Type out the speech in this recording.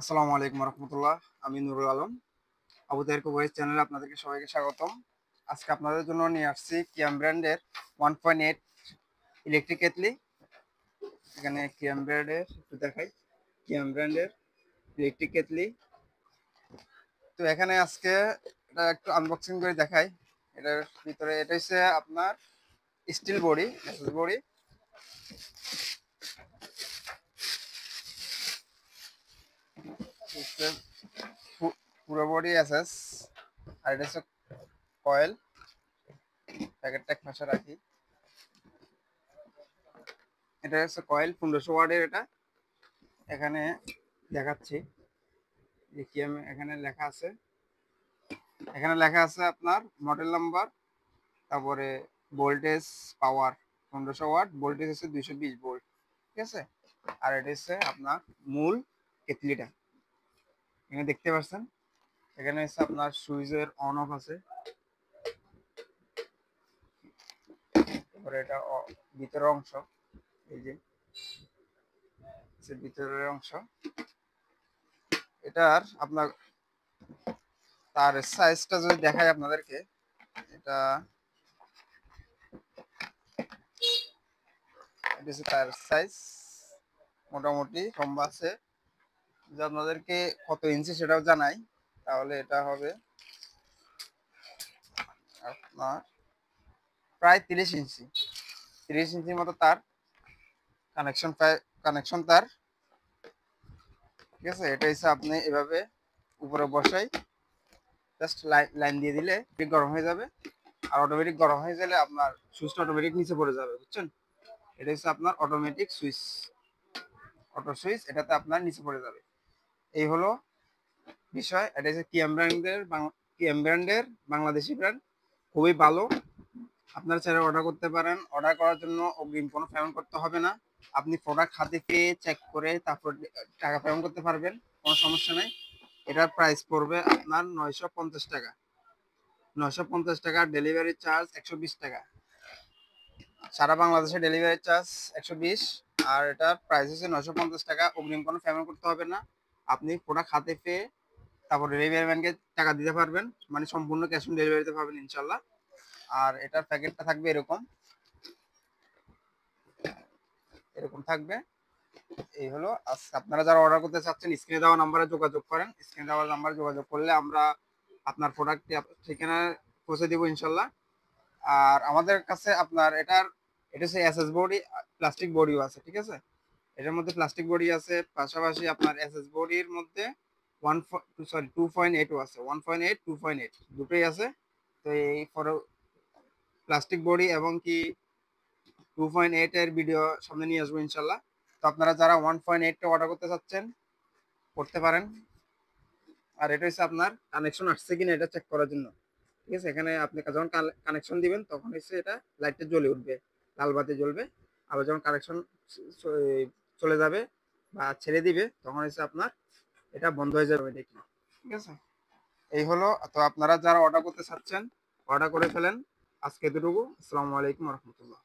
আসসালামু আলাইকুম রহমতুল্লাহ। আমি নুরুল আলম। আবু তাহের ভয়েস চ্যানেলে আপনাদেরকে সবাইকে স্বাগতম। আজকে আপনাদের জন্য নিয়ে আসছি কিয়াম ব্র্যান্ডের 1.8 ইলেকট্রিক কেটলি। এখানে কিয়াম ব্র্যান্ডের একটু দেখাই, কিয়াম ব্র্যান্ডের ইলেকট্রিক কেটলি। তো এখানে আজকে এটা একটু আনবক্সিং করে দেখাই। এটার ভিতরে এটা হচ্ছে আপনার স্টিল বডি, বডি পুরো বডি এসএস। আর এটা হচ্ছে কয়েল। প্যাকেটটা এক পাশে রাখি। এটা হচ্ছে কয়েল 1500 ওয়াটের। এটা এখানে দেখাচ্ছি যে কি এখানে লেখা আছে। এখানে লেখা আছে আপনার মডেল নাম্বার, তারপরে ভোল্টেজ, পাওয়ার 1500 ওয়াট, ভোল্টেজ হচ্ছে 220 ভোল্ট। ঠিক আছে। আর এটা হচ্ছে আপনার মূল কেটলিটা। এখানে দেখতে পাচ্ছেন, এখানে হচ্ছে আপনার সুইচের অন অফ আছে। তারপরে এটা ভিতরের অংশ, এই যে ভিতরের অংশ। এটার আপনার তার সাইজটা যদি দেখাই আপনাদেরকে, এটা হচ্ছে তার সাইজ মোটামুটি লম্বা আছে। যদি আপনাদেরকে কত ইঞ্চি সেটাও জানাই, তাহলে এটা হবে আপনার প্রায় 30 ইঞ্চি। 30 ইঞ্চির মতো তার কানেকশন তার। ঠিক আছে। এটা হচ্ছে আপনি এভাবে উপরে বসাই, জাস্ট লাইন দিয়ে দিলে গরম হয়ে যাবে। আর অটোমেটিক গরম হয়ে গেলে আপনার সুইচটা অটোমেটিক নিচে পড়ে যাবে, বুঝছেন। এটা হচ্ছে আপনার অটোমেটিক সুইচ, অটো সুইচ। এটাতে আপনার নিচে পড়ে যাবে। এই হলো বিষয়। এটা হচ্ছে কিয়াম ব্র্যান্ডের বাংলাদেশি ব্র্যান্ড, খুবই ভালো। আপনারা চাইলে অর্ডার করতে পারেন। অর্ডার করার জন্য অগ্রিম কোনো পেমেন্ট করতে হবে না। আপনি প্রোডাক্ট হাতে পেয়ে চেক করে তারপর টাকা পেমেন্ট করতে পারবেন, কোনো সমস্যা নেই। এটার প্রাইস পড়বে আপনার 950 টাকা। 950 টাকা। ডেলিভারি চার্জ 120 টাকা। সারা বাংলাদেশে ডেলিভারি চার্জ 120। আর এটার প্রাইস হচ্ছে 950 টাকা। অগ্রিম কোনো পেমেন্ট করতে হবে না। আপনি প্রোডাক্ট হাতে পেয়ে তারপর ডেলিভারি ম্যানকে টাকা দিতে পারবেন, মানে সম্পূর্ণ ক্যাশ অন ডেলিভারিতে পাবেন ইনশাল্লাহ। আর এটার প্যাকেটটা থাকবে এরকম, এরকম থাকবে। এই হলো আপনারা যারা অর্ডার করতে চাচ্ছেন, স্ক্রিনে দেওয়া নাম্বারে যোগাযোগ করেন। স্ক্রিনে দেওয়া নাম্বারে যোগাযোগ করলে আমরা আপনার প্রোডাক্টটি ঠিকানায় পৌঁছে দিব ইনশাল্লাহ। আর আমাদের কাছে আপনার এটা হচ্ছে এসএস বডি, প্লাস্টিক বডিও আছে। ঠিক আছে। এটার মধ্যে প্লাস্টিক বডি আছে, পাশাপাশি আপনার এসএস বডির মধ্যে 2.8 আছে। 1.8, 2.8 দুটোই আছে। তো এই প্লাস্টিক বডি এবং কি 2.8 এর ভিডিও সামনে নিয়ে আসবো ইনশাল্লাহ। তো আপনারা যারা 1.8টা অর্ডার করতে চাচ্ছেন, করতে পারেন। আর এটা হচ্ছে আপনার কানেকশন আসছে কিনা এটা চেক করার জন্য। ঠিক আছে। এখানে আপনি যখন কানেকশন দিবেন তখন হচ্ছে এটা লাইটটা জ্বলে উঠবে, লাল বাতি জ্বলবে। আবার যখন কানেকশন চলে যাবে বা ছেড়ে দিবে, তখন হচ্ছে আপনার এটা বন্ধ হয়ে যাবে দেখি। ঠিক আছে। এই হলো। তো আপনারা যারা অর্ডার করতে চাচ্ছেন, অর্ডার করে ফেলেন। আজকে এতটুকু। আসসালামু আলাইকুম রহমতুল্লাহ।